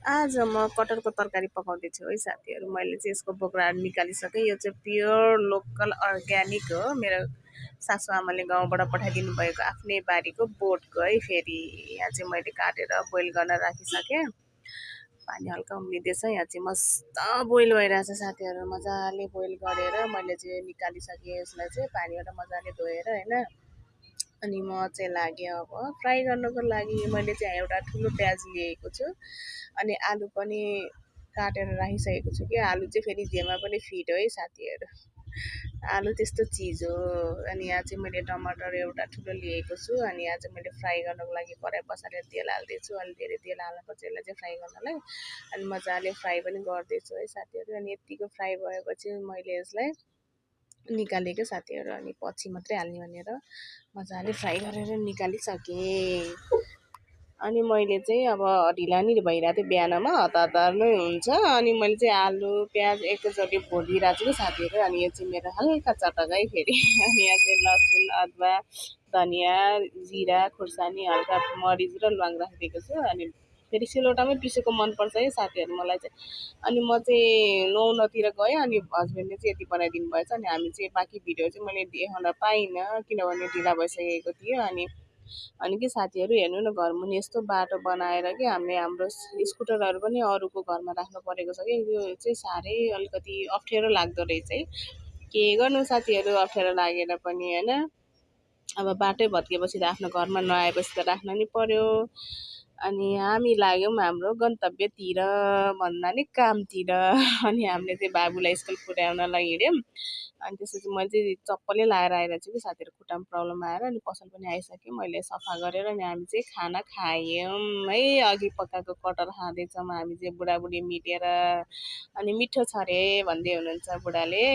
आज म कटहरको तरकारी पकाउँदैछु है साथीहरू। मैले चाहिँ यसको बोक्राहरू निकालिसकेँ। यो चाहिँ प्योर लोकल अर्ग्यानिक हो। मेरो सासु आमाले गाउँबाट पठाइदिनु भएको आफ्नै बारीको बोटको है। फेरि यहाँ चाहिँ मैले काटेर बोइल गर्न राखिसकेँ। पानी हल्का उम्लिँदैछ। यहाँ चाहिँ मस्त बोइल भइरहेछ साथीहरू। मजाले बोइल गरेर मैले चाहिँ निकालिसकेँ। यसलाई चाहिँ पानीबाट मजाले धोएर होइन। अनि म चाहिँ लागेँ अब फ्राई गर्नको लागि। मैले चाहिँ एउटा ठुलो प्याज लिएको छु अनि आलु पनि काटेर राखिसकेको छु कि आलु चाहिँ फेरि जेमा पनि फिट हो है साथीहरू। आलु त्यस्तो चिज हो। अनि यहाँ चाहिँ मैले टमाटर एउटा ठुलो लिएको छु अनि यहाँ चाहिँ मैले फ्राई गर्नको लागि कराई बसालेर तेल हाल्दैछु। अलि धेरै तेल हाल्नुपर्छ यसलाई चाहिँ फ्राई गर्नलाई। अनि मजाले फ्राई पनि गर्दैछु है साथीहरू। अनि यतिको फ्राई भएपछि मैले यसलाई निकालेको साथीहरू। अनि पछि मात्रै हाल्ने भनेर मजाले फ्राई गरेर निकालिसकेँ। अनि मैले चाहिँ अब ढिला नि भइरहेको थियो बिहानमा, हतार नै हुन्छ। अनि मैले चाहिँ आलु प्याज एकैचोटि भुलिरहेको छु कि साथीहरू। अनि यो चाहिँ मेरो हल्का चटक है फेरि। अनि यहाँ चाहिँ लसुन अदुवा धनियाँ जिरा खुर्सानी हल्का मरिच र ल्वाङ राखिदिएको छु। अनि फेरि सिलौटामै पिसेको मनपर्छ है साथीहरू मलाई चाहिँ। अनि म चाहिँ नुहाउनतिर गएँ अनि हस्बेन्डले चाहिँ यति बनाइदिनु भएछ। अनि हामी चाहिँ बाँकी भिडियो चाहिँ मैले देखाउन पाइनँ किनभने ढिला भइसकेको थियो। अनि के साथीहरू हेर्नु न, घरमुनि यस्तो बाटो बनाएर कि हाम्रो स्कुटरहरू पनि अरूको घरमा राख्नु परेको छ कि यो चाहिँ साह्रै अलिकति अप्ठ्यारो लाग्दो रहेछ है। के गर्नु साथीहरू, अप्ठ्यारो लागेर पनि होइन। अब बाटै भत्किएपछि त आफ्नो घरमा नआएपछि त राख्न नि पर्यो। अनि हामी लाग्यौँ हाम्रो गन्तव्यतिर भन्दा नि कामतिर। अनि हामीले चाहिँ बाबुलाई स्कुल पुर्याउनलाई हिँड्यौँ। अनि त्यसपछि मैले चाहिँ चप्पलै लगाएर आइरहेको छु कि साथीहरू, खुट्टामा प्रब्लम आएर। अनि पसल पनि आइसक्यो, मैले सफा गरेर अनि हामी चाहिँ खाना खायौँ है। अघि पकाएको कटहर खाँदैछौँ हामी चाहिँ बुढाबुढी मिलेर। अनि मिठो छ अरे भन्दै हुनुहुन्छ बुढाले।